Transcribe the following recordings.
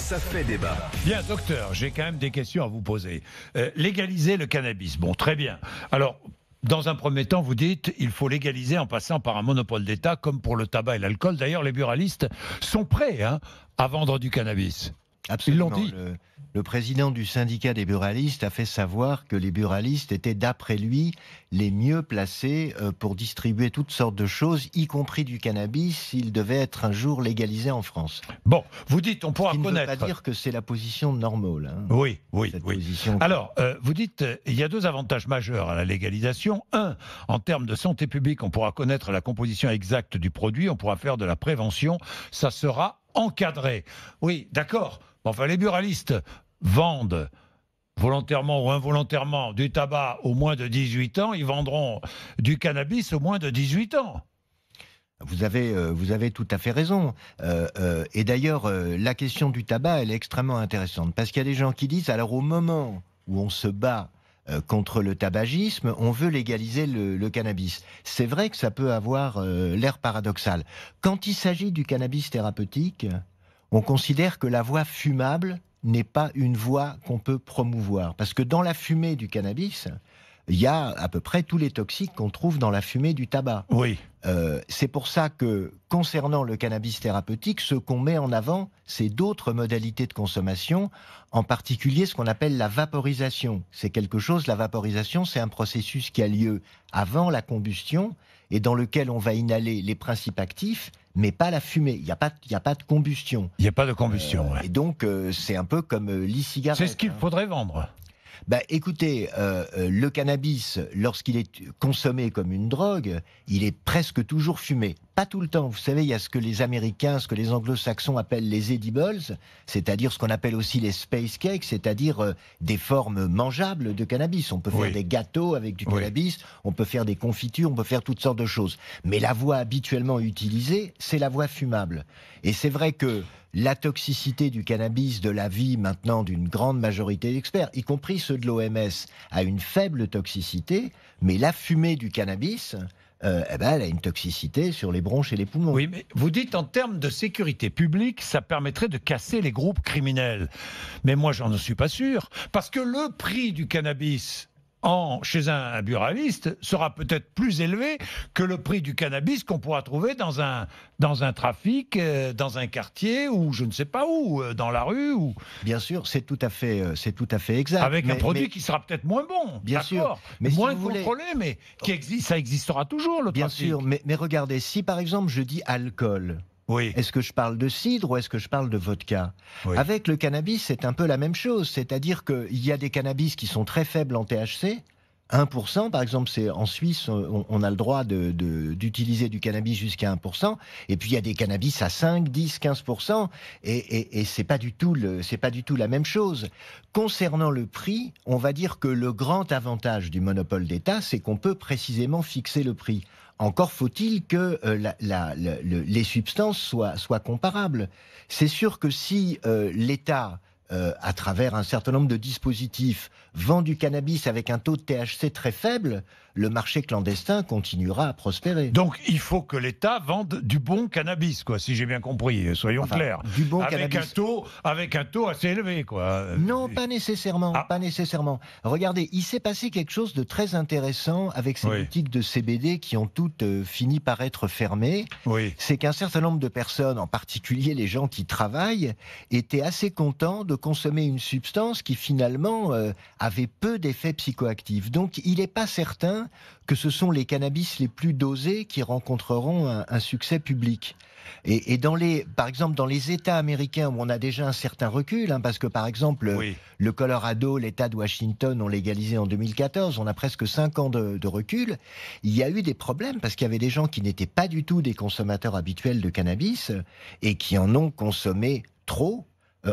ça fait débat. Bien, docteur, j'ai quand même des questions à vous poser. Légaliser le cannabis, bon, très bien. Alors, dans un premier temps, vous dites il faut légaliser en passant par un monopole d'État, comme pour le tabac et l'alcool. D'ailleurs, les buralistes sont prêts à vendre du cannabis. Absolument. Ils l'ont dit. Le président du syndicat des buralistes a fait savoir que les buralistes étaient, d'après lui, les mieux placés pour distribuer toutes sortes de choses, y compris du cannabis, s'il devait être un jour légalisé en France. Bon, vous dites on pourra Ce qui connaître... ne veut pas dire que c'est la position de Normol. Oui. Position... Alors, vous dites, il y a deux avantages majeurs à la légalisation. Un, en termes de santé publique, on pourra connaître la composition exacte du produit, on pourra faire de la prévention, ça sera encadré. Oui, d'accord. Enfin, les buralistes vendent volontairement ou involontairement du tabac aux moins de 18 ans, ils vendront du cannabis aux moins de 18 ans. Vous avez tout à fait raison. Et d'ailleurs, la question du tabac, elle est extrêmement intéressante. Parce qu'il y a des gens qui disent, alors au moment où on se bat contre le tabagisme, on veut légaliser le cannabis. C'est vrai que ça peut avoir l'air paradoxal. Quand il s'agit du cannabis thérapeutique, on considère que la voie fumable n'est pas une voie qu'on peut promouvoir. Parce que dans la fumée du cannabis, il y a à peu près tous les toxiques qu'on trouve dans la fumée du tabac. Oui. C'est pour ça que, concernant le cannabis thérapeutique, ce qu'on met en avant, c'est d'autres modalités de consommation, en particulier ce qu'on appelle la vaporisation. C'est quelque chose, la vaporisation, c'est un processus qui a lieu avant la combustion et dans lequel on va inhaler les principes actifs, mais pas la fumée. Il n'y a pas de combustion. Il n'y a pas de combustion. Et donc, c'est un peu comme l'e-cigarette. C'est ce qu'il faudrait vendre. Écoutez, le cannabis, lorsqu'il est consommé comme une drogue, il est presque toujours fumé. Pas tout le temps. Vous savez, il y a ce que les Américains, ce que les Anglo-Saxons appellent les edibles, c'est-à-dire ce qu'on appelle aussi les space cakes, c'est-à-dire des formes mangeables de cannabis. On peut faire des gâteaux avec du cannabis, on peut faire des confitures, on peut faire toutes sortes de choses. Mais la voie habituellement utilisée, c'est la voie fumable. Et c'est vrai que la toxicité du cannabis, de l'avis maintenant d'une grande majorité d'experts, y compris ceux de l'OMS, a une faible toxicité, mais la fumée du cannabis, elle a une toxicité sur les bronches et les poumons. Oui, mais vous dites en termes de sécurité publique, ça permettrait de casser les groupes criminels. Mais moi, j'en suis pas sûr, parce que le prix du cannabis chez un buraliste sera peut-être plus élevé que le prix du cannabis qu'on pourra trouver dans un trafic, dans un quartier ou je ne sais pas où, dans la rue. Bien sûr, c'est tout à fait exact. Avec un produit qui sera peut-être moins bon, bien sûr, mais moins contrôlé, mais ça existera toujours, le trafic. Bien sûr, mais regardez, si par exemple je dis alcool, est-ce que je parle de cidre ou est-ce que je parle de vodka ? Avec le cannabis, c'est un peu la même chose. C'est-à-dire qu'il y a des cannabis qui sont très faibles en THC. 1%, par exemple, en Suisse, on a le droit d'utiliser du cannabis jusqu'à 1%. Et puis, il y a des cannabis à 5, 10, 15%. Et c'est pas du tout la même chose. Concernant le prix, on va dire que le grand avantage du monopole d'État, c'est qu'on peut précisément fixer le prix. Encore faut-il que les substances soient comparables. C'est sûr que si l'État, à travers un certain nombre de dispositifs, vend du cannabis avec un taux de THC très faible, le marché clandestin continuera à prospérer. Donc il faut que l'État vende du bon cannabis, quoi, si j'ai bien compris, soyons clairs. Du bon avec cannabis. Avec un taux assez élevé, quoi. Non, pas nécessairement, pas nécessairement. Regardez, il s'est passé quelque chose de très intéressant avec ces boutiques de CBD qui ont toutes fini par être fermées. C'est qu'un certain nombre de personnes, en particulier les gens qui travaillent, étaient assez contents de consommer une substance qui finalement avait peu d'effets psychoactifs. Donc il n'est pas certain que ce sont les cannabis les plus dosés qui rencontreront un succès public. Et par exemple, dans les États américains où on a déjà un certain recul, parce que par exemple, le Colorado, l'État de Washington ont légalisé en 2014, on a presque 5 ans de recul, il y a eu des problèmes parce qu'il y avait des gens qui n'étaient pas du tout des consommateurs habituels de cannabis et qui en ont consommé trop,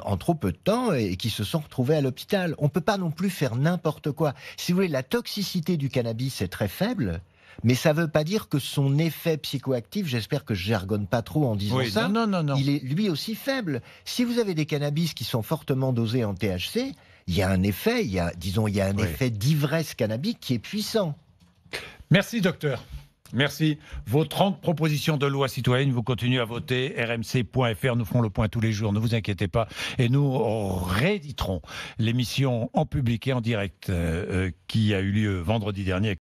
en trop peu de temps et qui se sont retrouvés à l'hôpital. On ne peut pas non plus faire n'importe quoi. Si vous voulez, la toxicité du cannabis est très faible, mais ça ne veut pas dire que son effet psychoactif, j'espère que je jargonne pas trop en disant ça, non. il est lui aussi faible. Si vous avez des cannabis qui sont fortement dosés en THC, il y a un effet, il y a un effet d'ivresse cannabique qui est puissant. Merci, docteur. Merci. Vos 30 propositions de loi citoyenne, vous continuez à voter. rmc.fr, nous ferons le point tous les jours, ne vous inquiétez pas. Et nous rééditerons l'émission en public et en direct qui a eu lieu vendredi dernier.